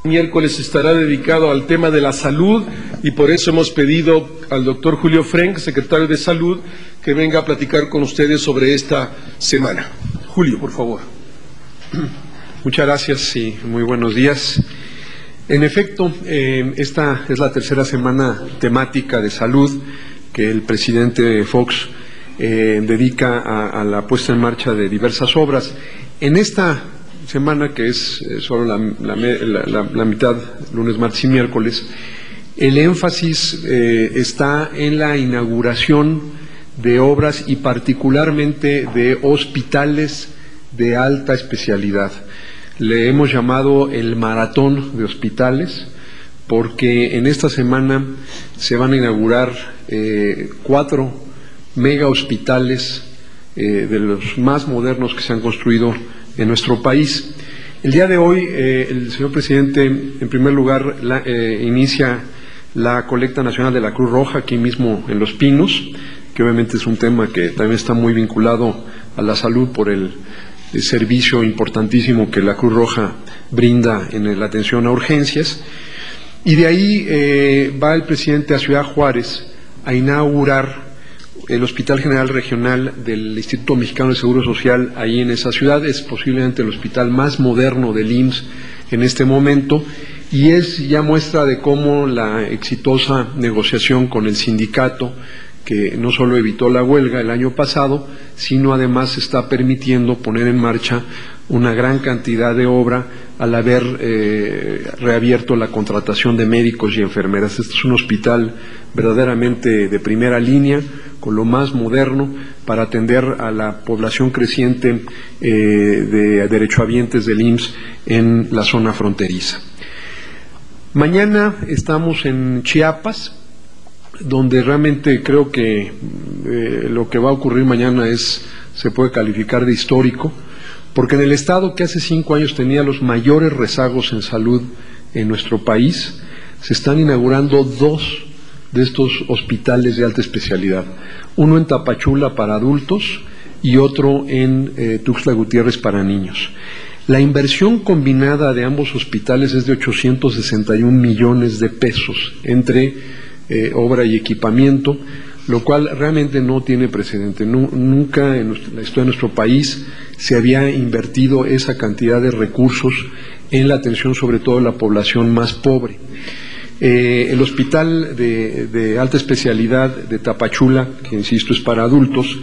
Miércoles estará dedicado al tema de la salud y por eso hemos pedido al doctor Julio Frenk, secretario de Salud, que venga a platicar con ustedes sobre esta semana. Julio, por favor. Muchas gracias y muy buenos días. En efecto, esta es la tercera semana temática de salud que el presidente Fox dedica a la puesta en marcha de diversas obras. En esta semana, que es solo la mitad, lunes, martes y miércoles, el énfasis está en la inauguración de obras y particularmente de hospitales de alta especialidad. Le hemos llamado el maratón de hospitales porque en esta semana se van a inaugurar 4 mega hospitales de los más modernos que se han construido en nuestro país. El día de hoy, el señor presidente, en primer lugar, inicia la colecta nacional de la Cruz Roja aquí mismo en Los Pinos, que obviamente es un tema que también está muy vinculado a la salud por el servicio importantísimo que la Cruz Roja brinda en la atención a urgencias. Y de ahí va el presidente a Ciudad Juárez a inaugurar el Hospital General Regional del Instituto Mexicano de Seguro Social ahí en esa ciudad. Es posiblemente el hospital más moderno del IMSS en este momento y es ya muestra de cómo la exitosa negociación con el sindicato, que no solo evitó la huelga el año pasado, sino además está permitiendo poner en marcha una gran cantidad de obra al haber reabierto la contratación de médicos y enfermeras. Este es un hospital verdaderamente de primera línea, con lo más moderno, para atender a la población creciente de derechohabientes del IMSS en la zona fronteriza. Mañana estamos en Chiapas, donde realmente creo que lo que va a ocurrir mañana se puede calificar de histórico, porque en el estado que hace 5 años tenía los mayores rezagos en salud en nuestro país, se están inaugurando 2 de estos hospitales de alta especialidad, uno en Tapachula para adultos y otro en Tuxtla Gutiérrez para niños. La inversión combinada de ambos hospitales es de 861 millones de pesos entre obra y equipamiento, lo cual realmente no tiene precedente. Nunca en la historia de nuestro país se había invertido esa cantidad de recursos en la atención sobre todo de la población más pobre. El hospital de alta especialidad de Tapachula, que insisto es para adultos,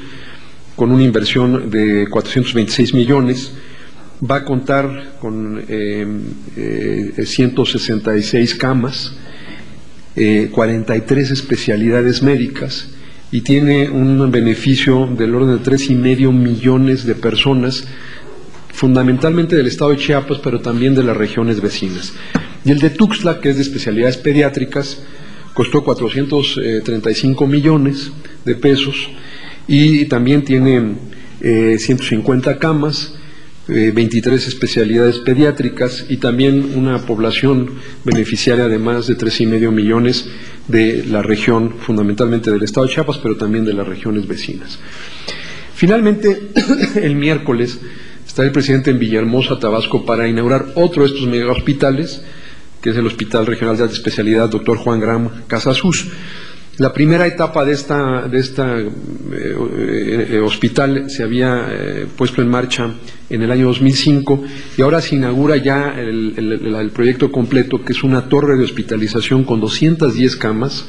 con una inversión de 426 millones, va a contar con 166 camas, 43 especialidades médicas y tiene un beneficio del orden de 3,5 millones de personas, fundamentalmente del estado de Chiapas, pero también de las regiones vecinas. Y el de Tuxtla, que es de especialidades pediátricas, costó 435 millones de pesos y también tiene 150 camas, 23 especialidades pediátricas y también una población beneficiaria de más de 3,5 millones de la región, fundamentalmente del estado de Chiapas, pero también de las regiones vecinas. Finalmente, el miércoles estará el presidente en Villahermosa, Tabasco, para inaugurar otro de estos mega hospitales, que es el Hospital Regional de Alta Especialidad Dr. Juan Graham Casasus. La primera etapa de esta hospital se había puesto en marcha en el año 2005 y ahora se inaugura ya el proyecto completo, que es una torre de hospitalización con 210 camas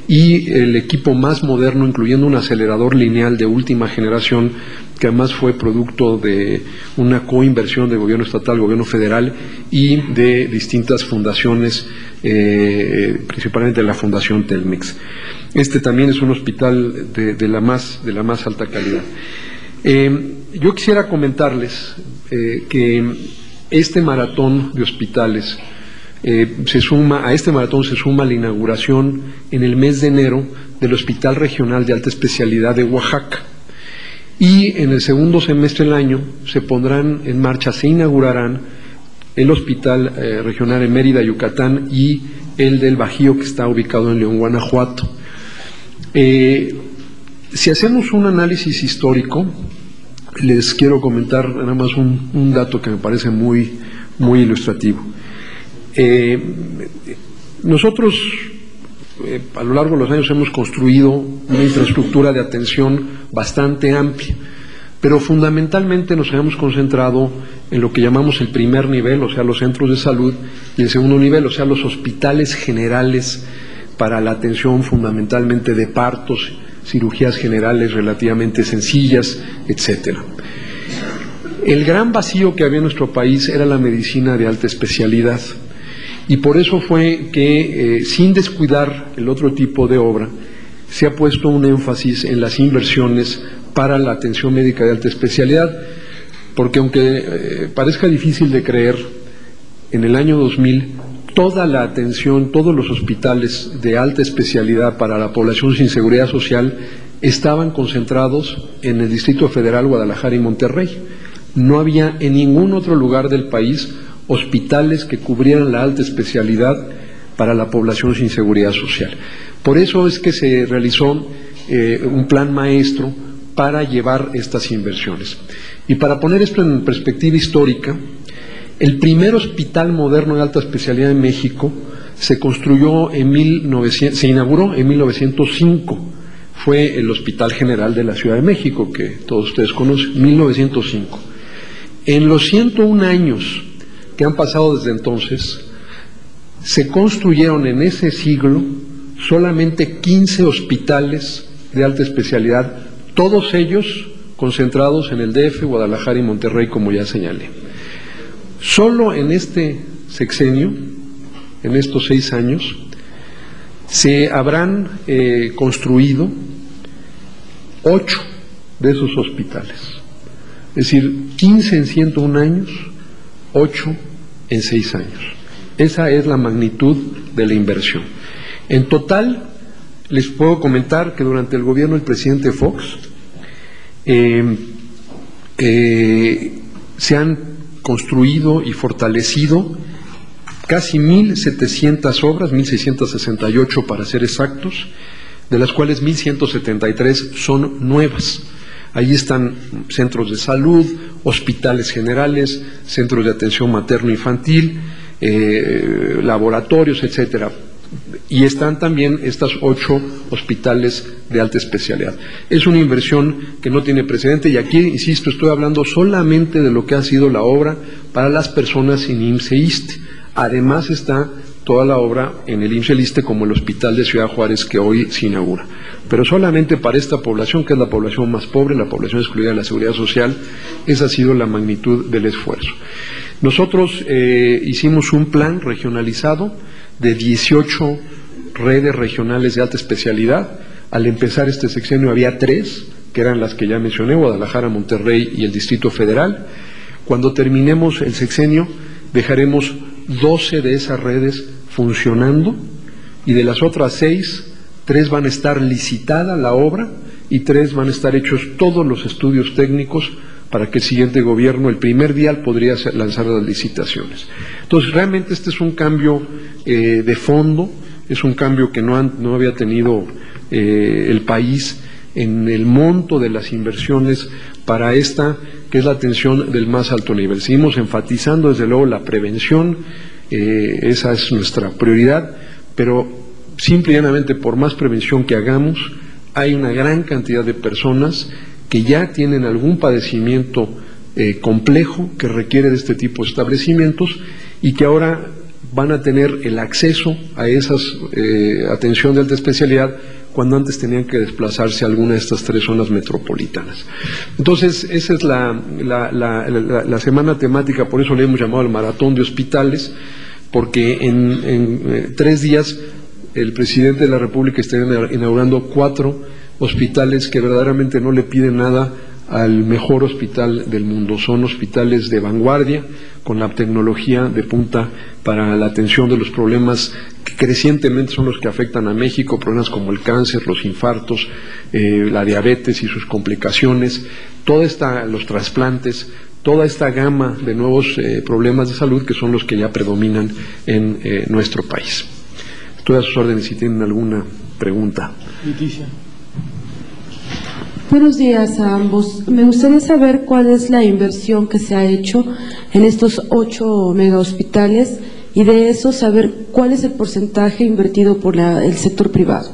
y el equipo más moderno, incluyendo un acelerador lineal de última generación, que además fue producto de una coinversión del gobierno estatal, gobierno federal y de distintas fundaciones, principalmente la Fundación Telmex. Este también es un hospital de la más alta calidad. Yo quisiera comentarles que este maratón de hospitales a este maratón se suma la inauguración en el mes de enero del Hospital Regional de Alta Especialidad de Oaxaca. Y en el segundo semestre del año se inaugurarán el Hospital Regional en Mérida, Yucatán, y el del Bajío, que está ubicado en León, Guanajuato. Si hacemos un análisis histórico, les quiero comentar nada más un dato que me parece muy ilustrativo. Nosotros a lo largo de los años hemos construido una infraestructura de atención bastante amplia, pero fundamentalmente nos hemos concentrado en lo que llamamos el primer nivel, o sea, los centros de salud, y el segundo nivel, o sea, los hospitales generales para la atención fundamentalmente de partos, cirugías generales relativamente sencillas, etcétera. El gran vacío que había en nuestro país era la medicina de alta especialidad, y por eso fue que, sin descuidar el otro tipo de obra, se ha puesto un énfasis en las inversiones para la atención médica de alta especialidad, porque aunque parezca difícil de creer, en el año 2000 toda la atención, todos los hospitales de alta especialidad para la población sin seguridad social estaban concentrados en el Distrito Federal, Guadalajara y Monterrey. No había en ningún otro lugar del país hospitales que cubrieran la alta especialidad para la población sin seguridad social. Por eso es que se realizó un plan maestro para llevar estas inversiones. Y para poner esto en perspectiva histórica, el primer hospital moderno de alta especialidad en México se inauguró en 1905. Fue el Hospital General de la Ciudad de México, que todos ustedes conocen, 1905. En los 101 años que han pasado desde entonces, se construyeron en ese siglo solamente 15 hospitales de alta especialidad, todos ellos concentrados en el DF, Guadalajara y Monterrey, como ya señalé. Solo en este sexenio, en estos 6 años, se habrán construido 8 de esos hospitales. Es decir, 15 en 101 años, 8 en 6 años. Esa es la magnitud de la inversión. En total, les puedo comentar que durante el gobierno del presidente Fox se han construido y fortalecido casi 1.700 obras, 1.668 para ser exactos, de las cuales 1.173 son nuevas. Ahí están centros de salud, hospitales generales, centros de atención materno-infantil, laboratorios, etcétera. Y están también estas 8 hospitales de alta especialidad. Es una inversión que no tiene precedente, y aquí, insisto, estoy hablando solamente de lo que ha sido la obra para las personas sin IMSS e ISSSTE. Además está toda la obra en el IMSS e ISSSTE, como el Hospital de Ciudad Juárez, que hoy se inaugura. Pero solamente para esta población, que es la población más pobre, la población excluida de la seguridad social, esa ha sido la magnitud del esfuerzo. Nosotros hicimos un plan regionalizado de 18 redes regionales de alta especialidad. Al empezar este sexenio había 3, que eran las que ya mencioné, Guadalajara, Monterrey y el Distrito Federal. Cuando terminemos el sexenio, dejaremos 12 de esas redes funcionando, y de las otras 6, 3 van a estar licitada la obra y 3 van a estar hechos todos los estudios técnicos para que el siguiente gobierno, el primer día, podría lanzar las licitaciones. Entonces, realmente este es un cambio de fondo, es un cambio que no había tenido el país en el monto de las inversiones para esta, que es la atención del más alto nivel. Seguimos enfatizando, desde luego, la prevención, esa es nuestra prioridad, pero simple y llanamente, por más prevención que hagamos, hay una gran cantidad de personas que ya tienen algún padecimiento complejo que requiere de este tipo de establecimientos, y que ahora van a tener el acceso a esas atención de alta especialidad cuando antes tenían que desplazarse a alguna de estas 3 zonas metropolitanas. Entonces, esa es la semana temática, por eso le hemos llamado el Maratón de Hospitales, porque en 3 días el presidente de la República está inaugurando 4 hospitales que verdaderamente no le piden nada al mejor hospital del mundo. Son hospitales de vanguardia, con la tecnología de punta para la atención de los problemas que crecientemente son los que afectan a México, problemas como el cáncer, los infartos, la diabetes y sus complicaciones, los trasplantes, toda esta gama de nuevos problemas de salud que son los que ya predominan en nuestro país. Estoy a sus órdenes si tienen alguna pregunta. Leticia. Buenos días a ambos. Me gustaría saber cuál es la inversión que se ha hecho en estos 8 megahospitales y de eso saber cuál es el porcentaje invertido por el sector privado.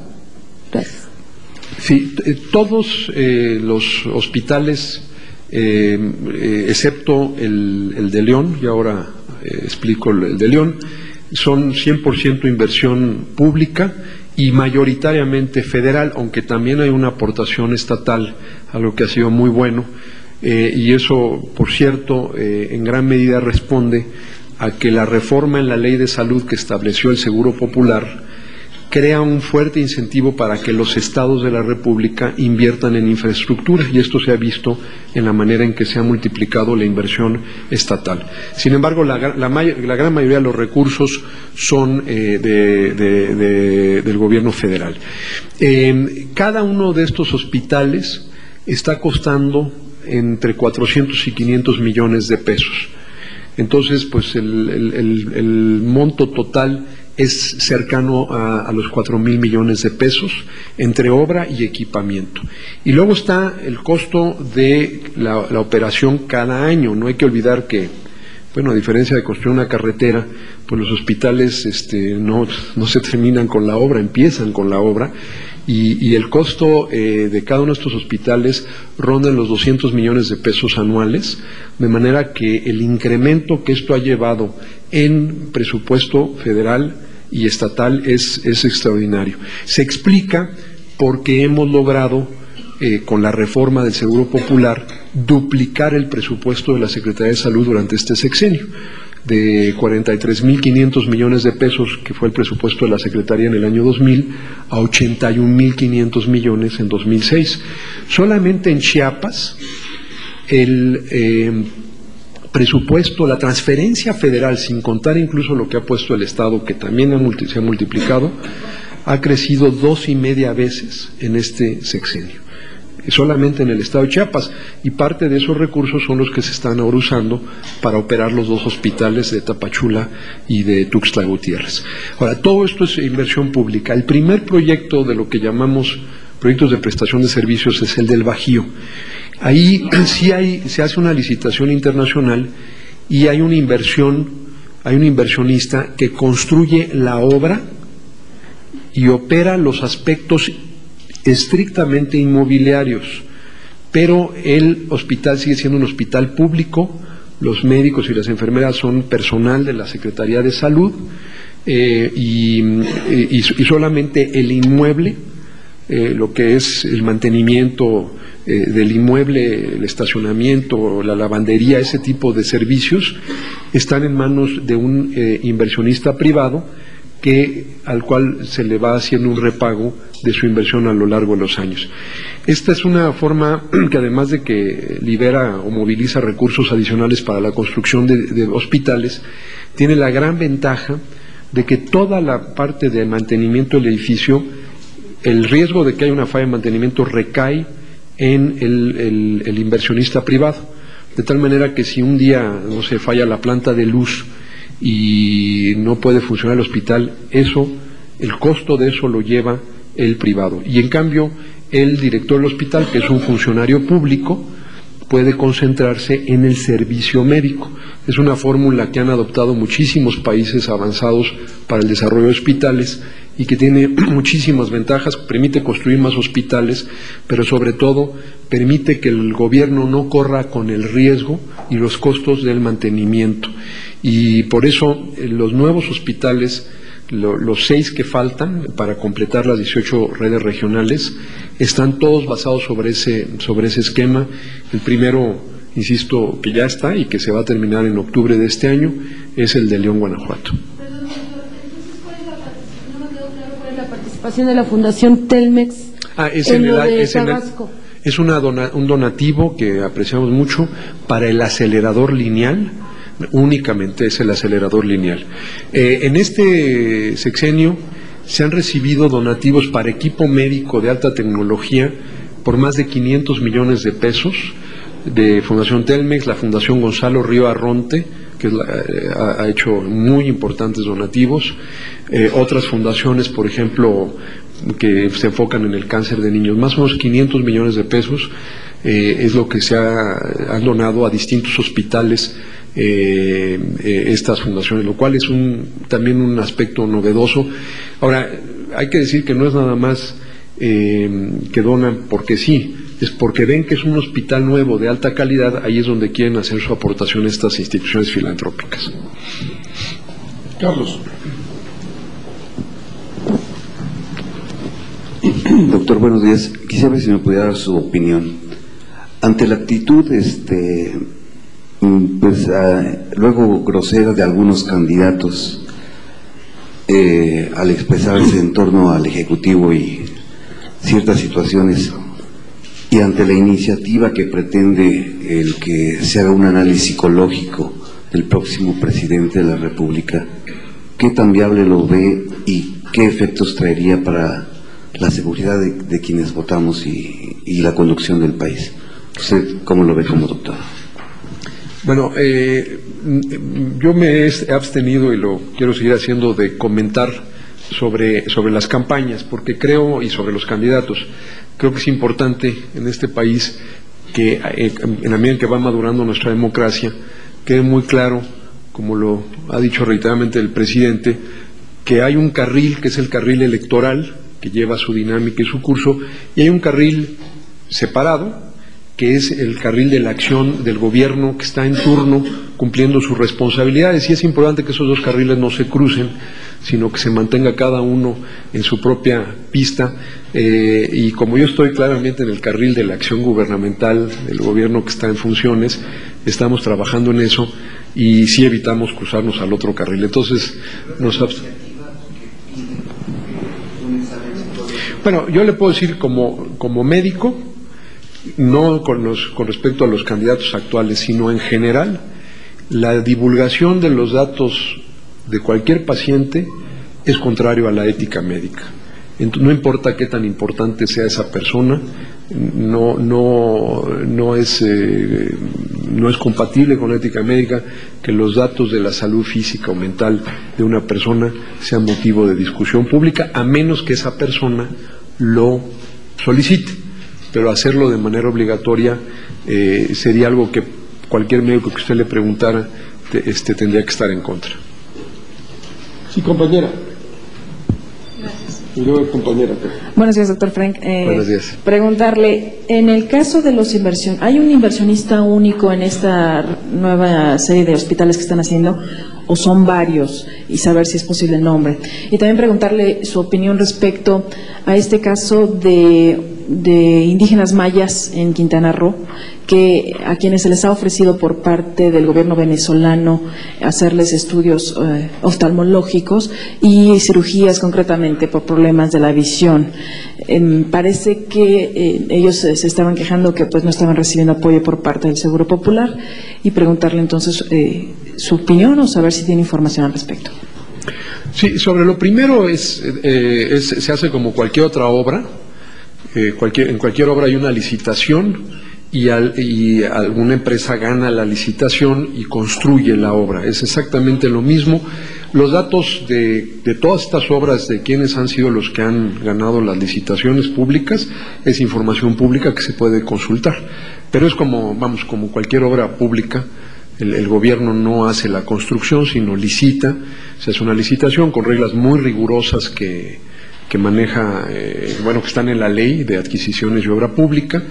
Gracias. Sí, todos los hospitales, excepto el de León, y ahora explico el de León, son 100% inversión pública y mayoritariamente federal, aunque también hay una aportación estatal, algo que ha sido muy bueno, y eso, por cierto, en gran medida responde a que la reforma en la Ley de Salud que estableció el Seguro Popular crea un fuerte incentivo para que los estados de la República inviertan en infraestructura, y esto se ha visto en la manera en que se ha multiplicado la inversión estatal. Sin embargo, la gran mayoría de los recursos son del gobierno federal. Cada uno de estos hospitales está costando entre 400 y 500 millones de pesos. Entonces, pues el monto total es cercano a los 4,000 millones de pesos entre obra y equipamiento. Y luego está el costo de la operación cada año. No hay que olvidar que, bueno, a diferencia de construir una carretera, pues los hospitales no se terminan con la obra, empiezan con la obra, y el costo de cada uno de estos hospitales ronda en los 200 millones de pesos anuales, de manera que el incremento que esto ha llevado en presupuesto federal y estatal es extraordinario. Se explica porque hemos logrado, con la reforma del Seguro Popular, duplicar el presupuesto de la Secretaría de Salud durante este sexenio, de 43,500 millones de pesos, que fue el presupuesto de la Secretaría en el año 2000, a 81,500 millones en 2006. Solamente en Chiapas, el presupuesto, la transferencia federal, sin contar incluso lo que ha puesto el Estado, que también se ha multiplicado, ha crecido 2,5 veces en este sexenio, solamente en el Estado de Chiapas, y parte de esos recursos son los que se están ahora usando para operar los dos hospitales de Tapachula y de Tuxtla Gutiérrez. Ahora, todo esto es inversión pública. El primer proyecto de lo que llamamos proyectos de prestación de servicios es el del Bajío. Ahí sí se hace una licitación internacional y hay un inversionista que construye la obra y opera los aspectos estrictamente inmobiliarios, pero el hospital sigue siendo un hospital público, los médicos y las enfermeras son personal de la Secretaría de Salud, y solamente el inmueble, lo que es el mantenimiento del inmueble, el estacionamiento, la lavandería, ese tipo de servicios, están en manos de un inversionista privado al cual se le va haciendo un repago de su inversión a lo largo de los años. Esta es una forma que, además de que libera o moviliza recursos adicionales para la construcción de hospitales, tiene la gran ventaja de que toda la parte de mantenimiento del edificio, el riesgo de que haya una falla de mantenimiento recae en el inversionista privado, de tal manera que si un día, no sé, falla la planta de luz y no puede funcionar el hospital, el costo de eso lo lleva el privado. Y en cambio, el director del hospital, que es un funcionario público, puede concentrarse en el servicio médico. Es una fórmula que han adoptado muchísimos países avanzados para el desarrollo de hospitales y que tiene muchísimas ventajas. Permite construir más hospitales, pero sobre todo permite que el gobierno no corra con el riesgo y los costos del mantenimiento. Y por eso los nuevos hospitales, los 6 que faltan para completar las 18 redes regionales, están todos basados sobre ese esquema. El primero, insisto, que ya está y que se va a terminar en octubre de este año, es el de León, Guanajuato. ¿Cuál es la participación de la Fundación Telmex en lo de Tabasco? Es un donativo que apreciamos mucho para el acelerador lineal. Únicamente es el acelerador lineal. En este sexenio se han recibido donativos para equipo médico de alta tecnología por más de 500 millones de pesos de Fundación Telmex, la Fundación Gonzalo Río Arronte, que ha hecho muy importantes donativos, otras fundaciones, por ejemplo, que se enfocan en el cáncer de niños, más o menos 500 millones de pesos es lo que han donado a distintos hospitales estas fundaciones, lo cual es también un aspecto novedoso. Ahora, hay que decir que no es nada más que donan porque sí, es porque ven que es un hospital nuevo de alta calidad, ahí es donde quieren hacer su aportación a estas instituciones filantrópicas. Carlos. Doctor, buenos días. Quisiera ver si me pudiera dar su opinión. Ante la actitud, luego grosera de algunos candidatos al expresarse en torno al Ejecutivo y ciertas situaciones, y ante la iniciativa que pretende el que se haga un análisis psicológico del próximo presidente de la República, ¿qué tan viable lo ve y qué efectos traería para la seguridad de quienes votamos y la conducción del país? ¿Usted cómo lo ve como doctor? Bueno, yo me he abstenido, y lo quiero seguir haciendo, de comentar sobre las campañas, porque creo, y sobre los candidatos, creo que es importante en este país que, en la medida en que va madurando nuestra democracia, quede muy claro, como lo ha dicho reiteradamente el presidente, que hay un carril que es el carril electoral, que lleva su dinámica y su curso, y hay un carril separado, que es el carril de la acción del gobierno que está en turno cumpliendo sus responsabilidades, y es importante que esos dos carriles no se crucen, sino que se mantenga cada uno en su propia pista, y como yo estoy claramente en el carril de la acción gubernamental del gobierno que está en funciones, estamos trabajando en eso y sí evitamos cruzarnos al otro carril. Entonces, bueno, yo le puedo decir como médico, no con respecto a los candidatos actuales, sino en general, la divulgación de los datos de cualquier paciente es contrario a la ética médica. No importa qué tan importante sea esa persona, no es compatible con la ética médica que los datos de la salud física o mental de una persona sean motivo de discusión pública, a menos que esa persona lo solicite. Pero hacerlo de manera obligatoria sería algo que cualquier médico que usted le preguntara tendría que estar en contra. Sí, compañera. Gracias. Y luego, compañera. Buenos días, doctor Frank. Buenos días. Preguntarle, en el caso de los inversionistas, ¿hay un inversionista único en esta nueva serie de hospitales que están haciendo, o son varios, y saber si es posible el nombre? Y también preguntarle su opinión respecto a este caso de indígenas mayas en Quintana Roo, que a quienes se les ha ofrecido por parte del gobierno venezolano hacerles estudios oftalmológicos y cirugías concretamente por problemas de la visión. Parece que ellos se estaban quejando que pues no estaban recibiendo apoyo por parte del Seguro Popular, y preguntarle entonces su opinión o saber si tiene información al respecto. Sí, sobre lo primero se hace como cualquier otra obra. En cualquier obra hay una licitación y alguna empresa gana la licitación y construye la obra. Es exactamente lo mismo. Los datos de todas estas obras, de quiénes han sido los que han ganado las licitaciones públicas, es información pública que se puede consultar. Pero es como cualquier obra pública. El gobierno no hace la construcción, sino licita. Se hace una licitación con reglas muy rigurosas que maneja, que están en la ley de adquisiciones y obra pública,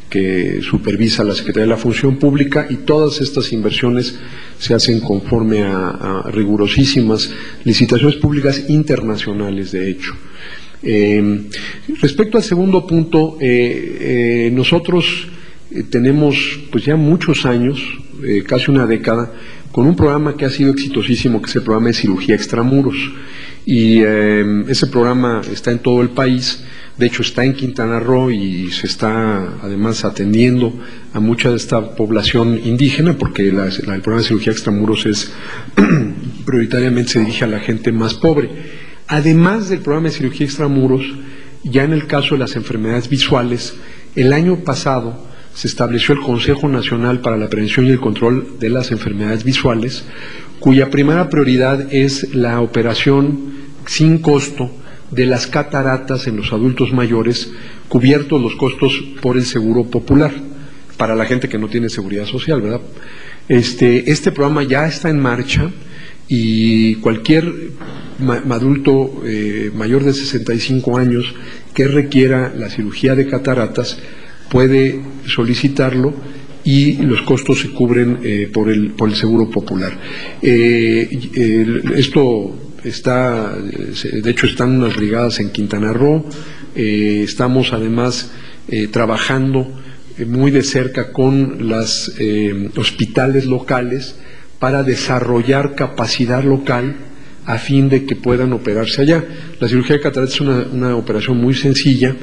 que supervisa la Secretaría de la Función Pública, y todas estas inversiones se hacen conforme a rigurosísimas licitaciones públicas internacionales, de hecho. Respecto al segundo punto, nosotros tenemos pues ya muchos años, casi una década, con un programa que ha sido exitosísimo, que es el programa de cirugía extramuros. Y ese programa está en todo el país, de hecho está en Quintana Roo, y se está además atendiendo a mucha de esta población indígena, porque el programa de cirugía extramuros prioritariamente se dirige a la gente más pobre. Además del programa de cirugía extramuros, ya en el caso de las enfermedades visuales, el año pasado se estableció el Consejo Nacional para la Prevención y el Control de las Enfermedades Visuales, cuya primera prioridad es la operación sin costo de las cataratas en los adultos mayores, cubiertos los costos por el Seguro Popular, para la gente que no tiene seguridad social, ¿verdad? Este programa ya está en marcha y cualquier adulto mayor de 65 años que requiera la cirugía de cataratas puede solicitarlo y los costos se cubren por el Seguro Popular. Esto está, de hecho están unas brigadas en Quintana Roo, estamos además trabajando muy de cerca con los hospitales locales para desarrollar capacidad local a fin de que puedan operarse allá. La cirugía de cataratas es una operación muy sencilla,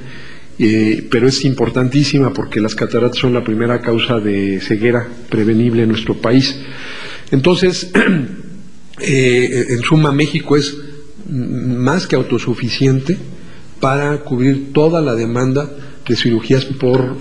pero es importantísima porque las cataratas son la primera causa de ceguera prevenible en nuestro país. Entonces, en suma, México es más que autosuficiente para cubrir toda la demanda de cirugías por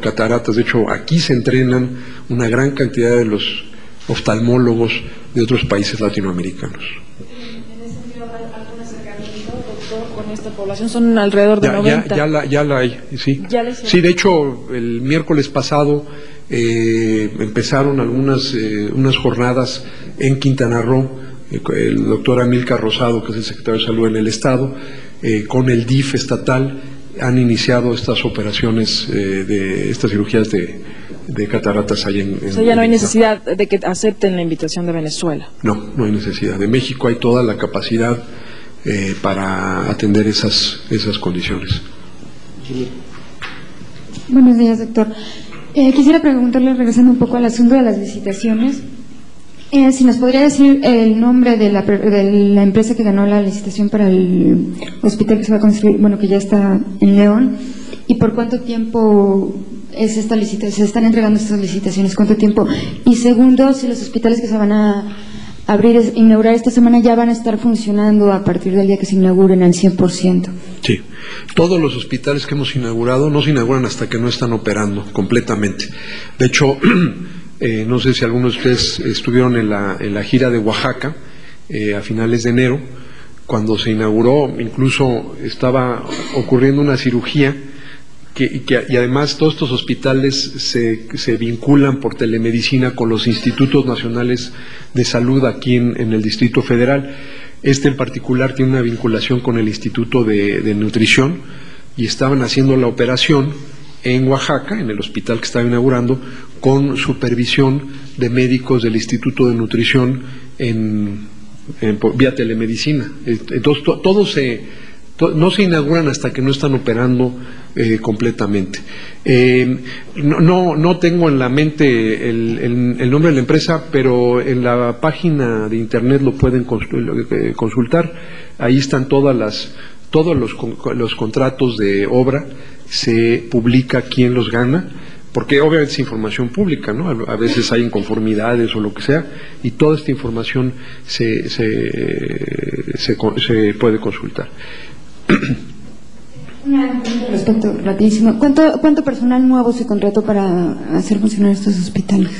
cataratas. De hecho, aquí se entrenan una gran cantidad de los oftalmólogos de otros países latinoamericanos. ¿En ese sentido algún acercamiento, doctor, con esta población? Son alrededor de 90. Ya la hay, sí. Sí, de hecho, el miércoles pasado empezaron unas jornadas en Quintana Roo, el doctor Amílcar Rosado, que es el secretario de Salud en el Estado, con el DIF estatal, han iniciado estas operaciones de estas cirugías de cataratas ahí o sea, ya no hay necesidad de que acepten la invitación de Venezuela. No hay necesidad. De México hay toda la capacidad para atender esas condiciones. Buenos días, doctor. Quisiera preguntarle, regresando un poco al asunto de las licitaciones, si nos podría decir el nombre de la empresa que ganó la licitación para el hospital que se va a construir, bueno, que ya está en León, y por cuánto tiempo es esta licitación, se están entregando estas licitaciones, cuánto tiempo, y segundo, si los hospitales que se van a inaugurar esta semana ya van a estar funcionando a partir del día que se inauguren al 100%. Sí, todos los hospitales que hemos inaugurado no se inauguran hasta que no están operando completamente. De hecho, no sé si algunos de ustedes estuvieron en la gira de Oaxaca a finales de enero, cuando se inauguró, incluso estaba ocurriendo una cirugía y además todos estos hospitales se vinculan por telemedicina con los institutos nacionales de salud aquí en el Distrito Federal. Este en particular tiene una vinculación con el Instituto de Nutrición y estaban haciendo la operación en Oaxaca, en el hospital que estaba inaugurando, con supervisión de médicos del Instituto de Nutrición vía telemedicina. Entonces, no se inauguran hasta que no están operando completamente. No tengo en la mente el nombre de la empresa, pero en la página de internet lo pueden consultar. Ahí están todos los contratos de obra, se publica quién los gana, porque obviamente es información pública, ¿no? A veces hay inconformidades o lo que sea, y toda esta información se puede consultar. Respecto, rapidísimo, ¿cuánto personal nuevo se contrató para hacer funcionar estos hospitales?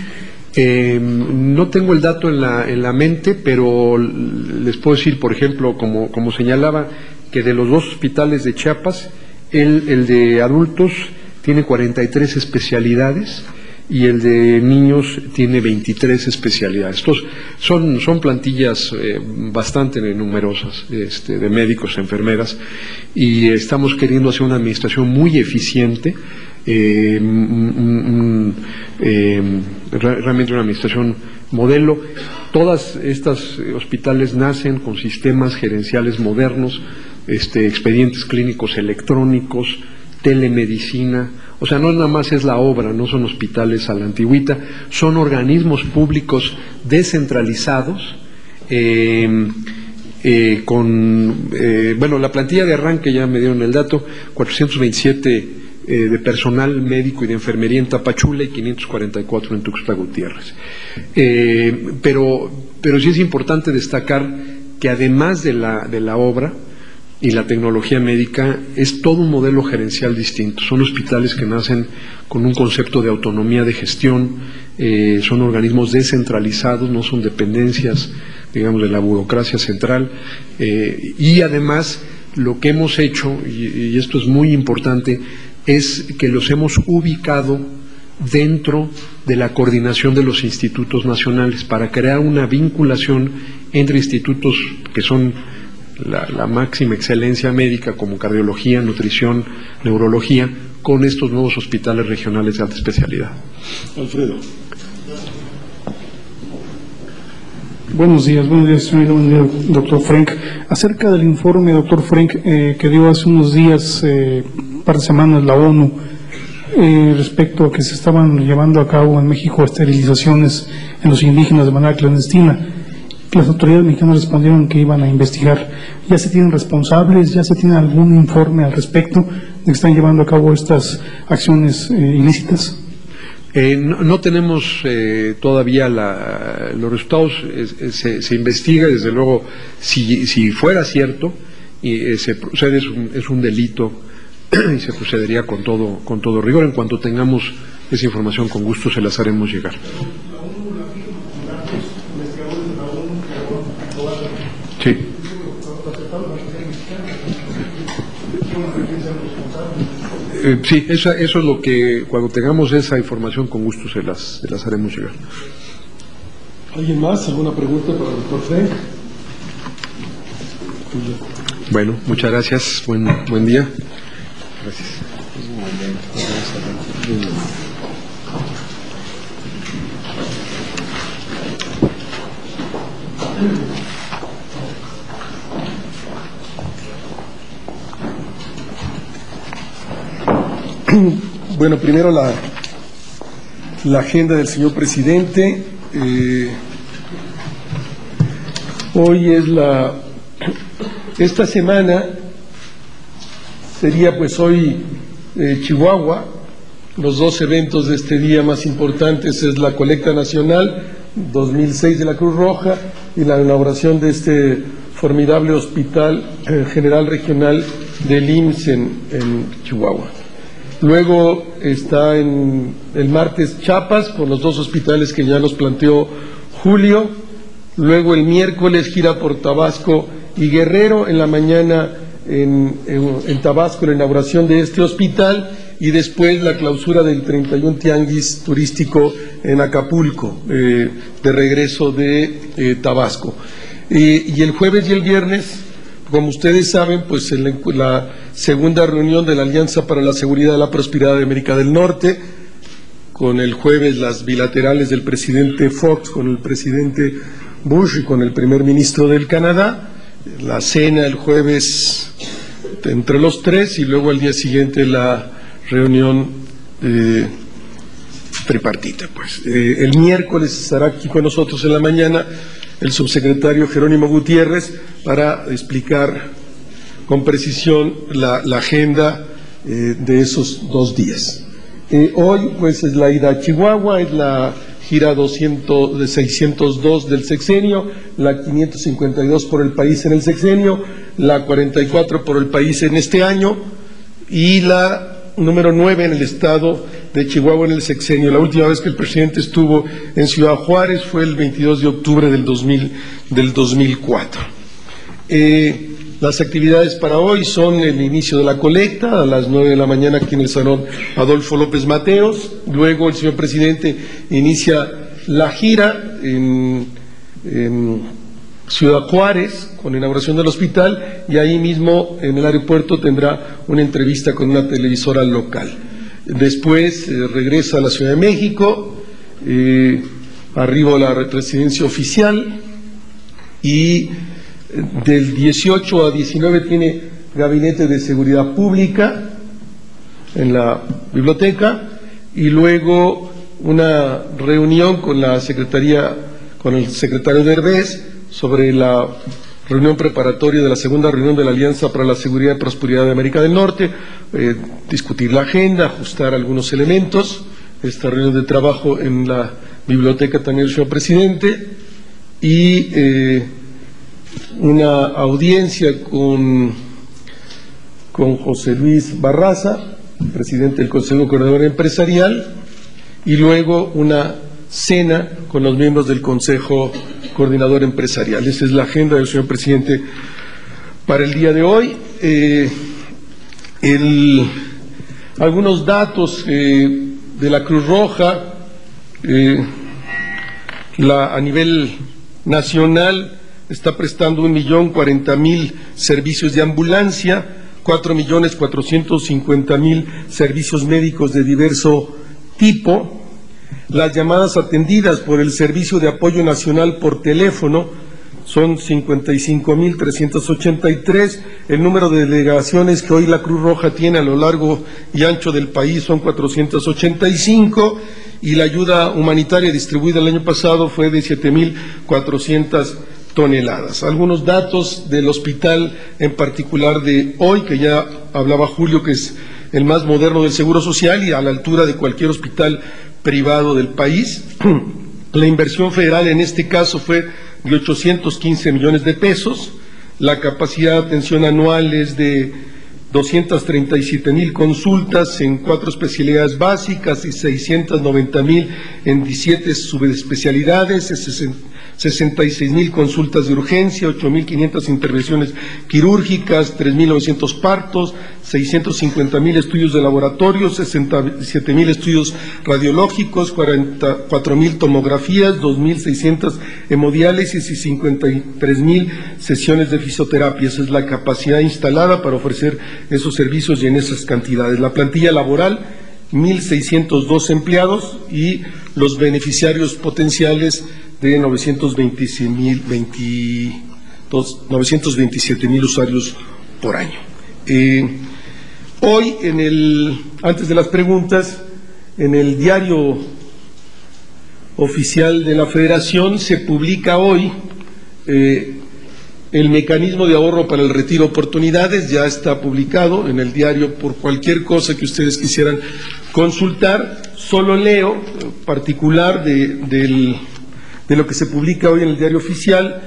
No tengo el dato en la mente, pero les puedo decir, por ejemplo, como señalaba, que de los dos hospitales de Chiapas, el de adultos tiene 43 especialidades y el de niños tiene 23 especialidades. Entonces, son plantillas bastante numerosas de médicos, enfermeras, y estamos queriendo hacer una administración muy eficiente, realmente una administración modelo. Todas estas hospitales nacen con sistemas gerenciales modernos, expedientes clínicos electrónicos, telemedicina. O sea, no nada más es la obra, no son hospitales a la antigüita, son organismos públicos descentralizados, la plantilla de arranque ya me dieron el dato, 427 de personal médico y de enfermería en Tapachula y 544 en Tuxtla Gutiérrez. Pero sí es importante destacar que además de la obra y la tecnología médica, es todo un modelo gerencial distinto. Son hospitales que nacen con un concepto de autonomía de gestión, son organismos descentralizados, no son dependencias, digamos, de la burocracia central, y además lo que hemos hecho, y esto es muy importante, es que los hemos ubicado dentro de la coordinación de los institutos nacionales, para crear una vinculación entre institutos que son la máxima excelencia médica, como cardiología, nutrición, neurología, con estos nuevos hospitales regionales de alta especialidad. Alfredo. Buenos días, señor, buen día, doctor Frenk. Acerca del informe, doctor Frenk, que dio hace unos días, un par de semanas, la ONU, respecto a que se estaban llevando a cabo en México esterilizaciones en los indígenas de manera clandestina. Las autoridades mexicanas respondieron que iban a investigar. ¿Ya se tienen responsables? ¿Ya se tiene algún informe al respecto de que están llevando a cabo estas acciones ilícitas? No tenemos todavía los resultados. Se investiga, desde luego, si fuera cierto, y se procede, es un delito, y se procedería con todo rigor. En cuanto tengamos esa información, con gusto se las haremos llegar. Sí. Sí, eso es lo que, cuando tengamos esa información, con gusto se las haremos llegar. ¿Alguien más? ¿Alguna pregunta para el doctor Frenk? Bueno, muchas gracias. Buen día. Gracias. Bueno, primero la agenda del señor presidente. Hoy es esta semana sería pues hoy Chihuahua. Los dos eventos de este día más importantes es la colecta nacional 2006 de la Cruz Roja y la inauguración de este formidable hospital general regional del IMSS en Chihuahua. Luego está en el martes Chiapas, con los dos hospitales que ya nos planteó Julio. Luego el miércoles gira por Tabasco y Guerrero, en la mañana en Tabasco la inauguración de este hospital y después la clausura del 31 Tianguis turístico en Acapulco, de regreso de Tabasco. Y el jueves y el viernes, como ustedes saben, pues la segunda reunión de la Alianza para la Seguridad y la Prosperidad de América del Norte, con el jueves las bilaterales del presidente Fox con el presidente Bush y con el primer ministro del Canadá, la cena el jueves entre los tres y luego al día siguiente la reunión tripartita. Pues el miércoles estará aquí con nosotros en la mañana el subsecretario Jerónimo Gutiérrez para explicar con precisión la agenda de esos 2 días. Hoy pues es la ida a Chihuahua, es la gira 602 del sexenio, la 552 por el país en el sexenio, la 44 por el país en este año y la número 9 en el estado de Chihuahua en el sexenio. La última vez que el presidente estuvo en Ciudad Juárez fue el 22 de octubre del 2004. Las actividades para hoy son el inicio de la colecta a las 9 de la mañana aquí en el Salón Adolfo López Mateos. Luego el señor presidente inicia la gira en Ciudad Juárez con la inauguración del hospital y ahí mismo en el aeropuerto tendrá una entrevista con una televisora local. Después regresa a la Ciudad de México, arriba a la residencia oficial y del 18 a 19 tiene gabinete de seguridad pública en la biblioteca y luego una reunión con la secretaría, con el secretario Derbez sobre la reunión preparatoria de la segunda reunión de la Alianza para la Seguridad y Prosperidad de América del Norte, discutir la agenda, ajustar algunos elementos, esta reunión de trabajo en la biblioteca también del señor presidente y una audiencia con José Luis Barraza, presidente del Consejo Coordinador Empresarial, y luego una cena con los miembros del Consejo Coordinador Empresarial. Esa es la agenda del señor presidente para el día de hoy. Algunos datos de la Cruz Roja, a nivel nacional está prestando 1.040.000 servicios de ambulancia, 4.450.000 servicios médicos de diverso tipo. Las llamadas atendidas por el Servicio de Apoyo Nacional por teléfono son 55.383. El número de delegaciones que hoy la Cruz Roja tiene a lo largo y ancho del país son 485, y la ayuda humanitaria distribuida el año pasado fue de 7.400 toneladas. Algunos datos del hospital en particular de hoy, que ya hablaba Julio, que es el más moderno del Seguro Social y a la altura de cualquier hospital privado del país. La inversión federal en este caso fue de 815 millones de pesos. La capacidad de atención anual es de 237.000 consultas en 4 especialidades básicas y 690.000 en 17 subespecialidades, 66.000 consultas de urgencia, 8.500 intervenciones quirúrgicas, 3.900 partos, 650.000 estudios de laboratorio, 67.000 estudios radiológicos, 44.000 tomografías, 2.600 hemodiálisis y 53.000 sesiones de fisioterapia. Esa es la capacidad instalada para ofrecer esos servicios y en esas cantidades. La plantilla laboral, 1.602 empleados, y los beneficiarios potenciales de 927.000 usuarios por año. Hoy, antes de las preguntas, en el diario oficial de la Federación se publica hoy el mecanismo de ahorro para el retiro oportunidades. Ya está publicado en el diario por cualquier cosa que ustedes quisieran consultar. Solo leo particular de lo que se publica hoy en el diario oficial,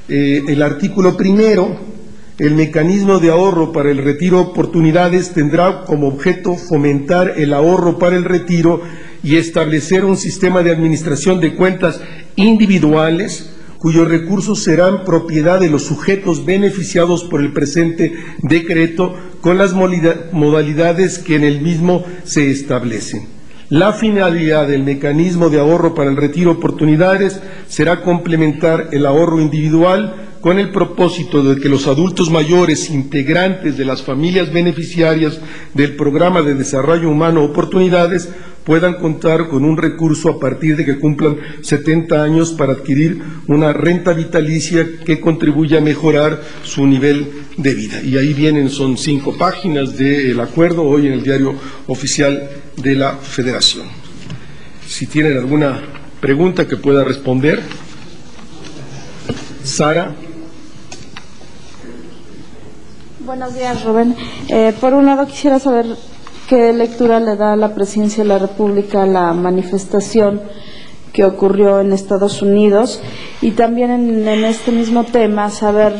el artículo primero. El mecanismo de ahorro para el retiro oportunidades tendrá como objeto fomentar el ahorro para el retiro y establecer un sistema de administración de cuentas individuales cuyos recursos serán propiedad de los sujetos beneficiados por el presente decreto con las modalidades que en el mismo se establecen. La finalidad del mecanismo de ahorro para el retiro oportunidades será complementar el ahorro individual con el propósito de que los adultos mayores integrantes de las familias beneficiarias del Programa de Desarrollo Humano Oportunidades puedan contar con un recurso a partir de que cumplan 70 años para adquirir una renta vitalicia que contribuya a mejorar su nivel de vida. Y ahí son 5 páginas del acuerdo hoy en el diario oficial de la Federación. Si tienen alguna pregunta que pueda responder. Sara. Buenos días, Rubén. Por un lado, quisiera saber qué lectura le da a la Presidencia de la República a la manifestación que ocurrió en Estados Unidos, y también en este mismo tema, saber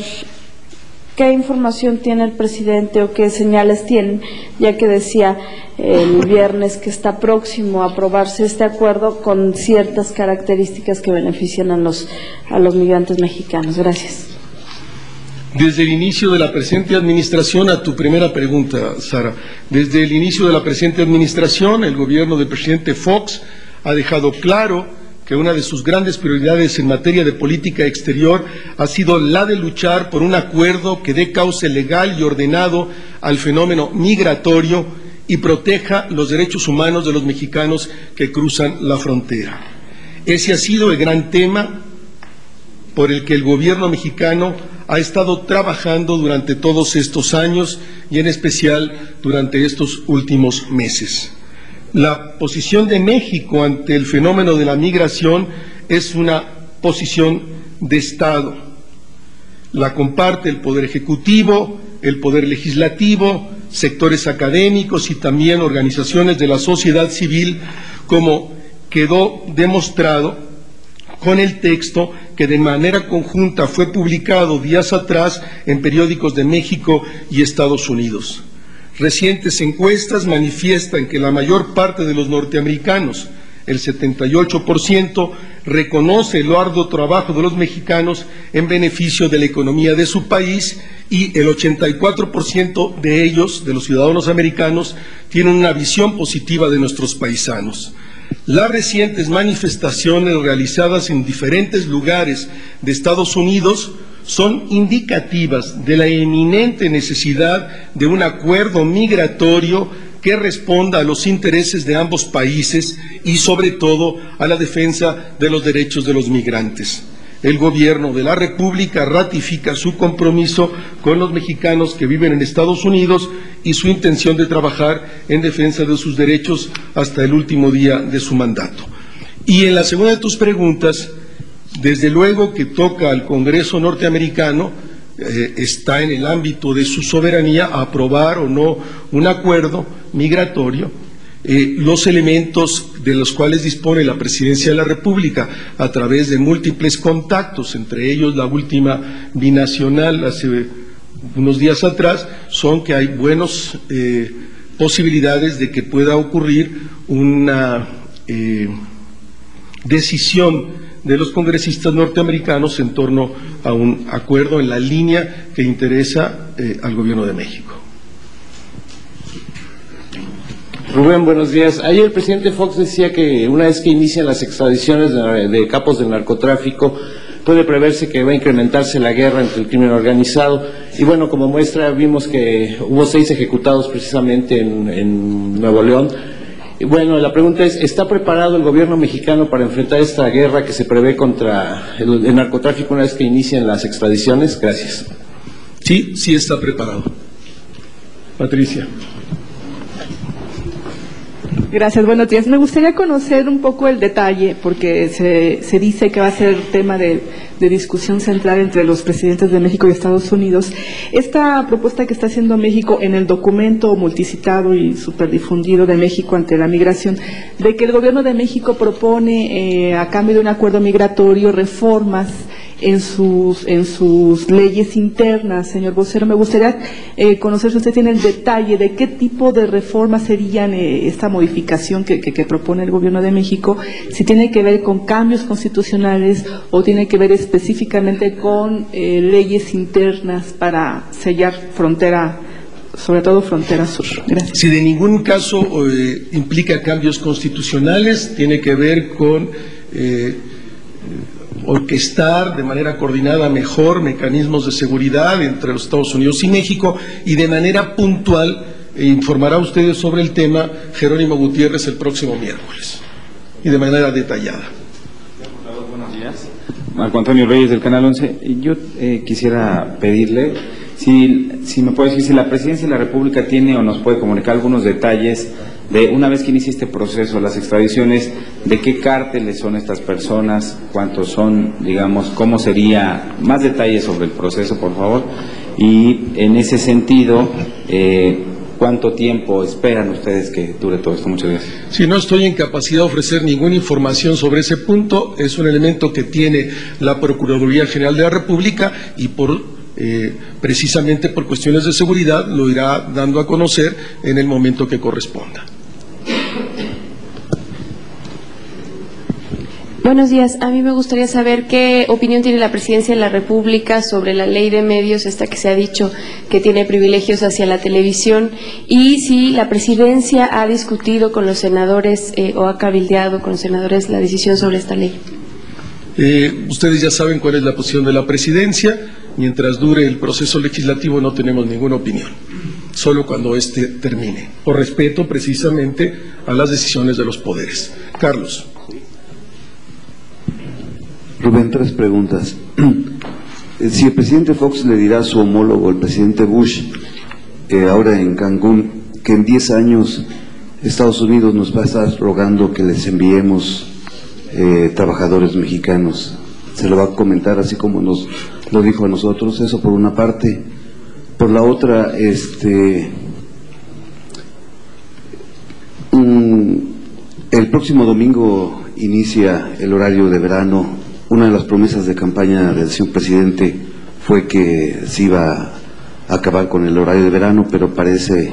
qué información tiene el presidente o qué señales tienen, ya que decía el viernes que está próximo a aprobarse este acuerdo con ciertas características que benefician a los migrantes mexicanos. Gracias. Desde el inicio de la presente administración, a tu primera pregunta, Sara, desde el inicio de la presente administración, el gobierno del presidente Fox ha dejado claro que una de sus grandes prioridades en materia de política exterior ha sido la de luchar por un acuerdo que dé cauce legal y ordenado al fenómeno migratorio y proteja los derechos humanos de los mexicanos que cruzan la frontera. Ese ha sido el gran tema por el que el gobierno mexicano ha estado trabajando durante todos estos años y en especial durante estos últimos meses. La posición de México ante el fenómeno de la migración es una posición de Estado. La comparte el Poder Ejecutivo, el Poder Legislativo, sectores académicos y también organizaciones de la sociedad civil, como quedó demostrado con el texto que de manera conjunta fue publicado días atrás en periódicos de México y Estados Unidos. Recientes encuestas manifiestan que la mayor parte de los norteamericanos, el 78%, reconoce el arduo trabajo de los mexicanos en beneficio de la economía de su país y el 84% de ellos, de los ciudadanos americanos, tienen una visión positiva de nuestros paisanos. Las recientes manifestaciones realizadas en diferentes lugares de Estados Unidos son indicativas de la eminente necesidad de un acuerdo migratorio que responda a los intereses de ambos países y, sobre todo, a la defensa de los derechos de los migrantes. El Gobierno de la República ratifica su compromiso con los mexicanos que viven en Estados Unidos y su intención de trabajar en defensa de sus derechos hasta el último día de su mandato. Y en la segunda de tus preguntas, desde luego que toca al Congreso norteamericano, está en el ámbito de su soberanía aprobar o no un acuerdo migratorio. Los elementos de los cuales dispone la Presidencia de la República a través de múltiples contactos, entre ellos la última binacional hace unos días atrás, son que hay buenas posibilidades de que pueda ocurrir una decisión de los congresistas norteamericanos en torno a un acuerdo en la línea que interesa al Gobierno de México. Rubén, buenos días. Ayer el presidente Fox decía que una vez que inician las extradiciones de capos del narcotráfico, puede preverse que va a incrementarse la guerra entre el crimen organizado. Y bueno, como muestra, vimos que hubo 6 ejecutados precisamente en Nuevo León. Y bueno, la pregunta es, ¿está preparado el gobierno mexicano para enfrentar esta guerra que se prevé contra el narcotráfico una vez que inician las extradiciones? Gracias. Sí, sí está preparado. Patricia. Gracias, buenos días. Me gustaría conocer un poco el detalle, porque se dice que va a ser tema de discusión central entre los presidentes de México y Estados Unidos. Esta propuesta que está haciendo México en el documento multicitado y superdifundido de México ante la migración, de que el gobierno de México propone, a cambio de un acuerdo migratorio, reformas en sus leyes internas. Señor vocero, me gustaría conocer si usted tiene el detalle de qué tipo de reformas serían esta modificación que propone el gobierno de México, si tiene que ver con cambios constitucionales o tiene que ver específicamente con leyes internas para sellar frontera, sobre todo frontera sur. Gracias. Si de ningún caso implica cambios constitucionales, tiene que ver con orquestar de manera coordinada mejor mecanismos de seguridad entre los Estados Unidos y México, y de manera puntual informará a ustedes sobre el tema Jerónimo Gutiérrez el próximo miércoles, y de manera detallada. Buenos días. Marco Antonio Reyes del Canal 11. Yo quisiera pedirle si me puede decir si la Presidencia de la República tiene o nos puede comunicar algunos detalles de, una vez que inicie este proceso, las extradiciones, de qué cárteles son estas personas, cuántos son, digamos, cómo sería, más detalles sobre el proceso, por favor, y en ese sentido, ¿cuánto tiempo esperan ustedes que dure todo esto? Muchas gracias. Sí, no estoy en capacidad de ofrecer ninguna información sobre ese punto. Es un elemento que tiene la Procuraduría General de la República y precisamente por cuestiones de seguridad lo irá dando a conocer en el momento que corresponda. Buenos días. A mí me gustaría saber qué opinión tiene la Presidencia de la República sobre la ley de medios, esta que se ha dicho que tiene privilegios hacia la televisión, y si la Presidencia ha discutido con los senadores o ha cabildeado con los senadores la decisión sobre esta ley. Ustedes ya saben cuál es la posición de la Presidencia. Mientras dure el proceso legislativo no tenemos ninguna opinión, solo cuando éste termine, por respeto precisamente a las decisiones de los poderes. Carlos. Rubén, 3 preguntas. Si el presidente Fox le dirá a su homólogo, el presidente Bush, ahora en Cancún, que en 10 años Estados Unidos nos va a estar rogando que les enviemos trabajadores mexicanos, ¿se lo va a comentar así como nos lo dijo a nosotros? Eso por una parte. Por la otra, el próximo domingo inicia el horario de verano. Una de las promesas de campaña del señor presidente fue que se iba a acabar con el horario de verano, pero parece,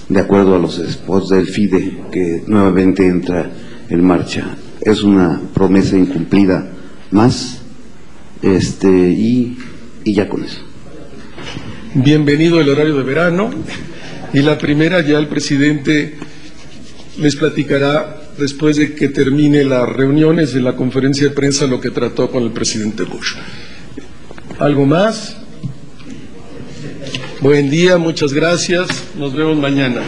de acuerdo a los spots del FIDE, que nuevamente entra en marcha. es una promesa incumplida más, y ya con eso. Bienvenido el horario de verano, y la primera ya el presidente les platicará después de que termine las reuniones de la conferencia de prensa lo que trató con el presidente Bush. ¿Algo más? Buen día, muchas gracias, nos vemos mañana.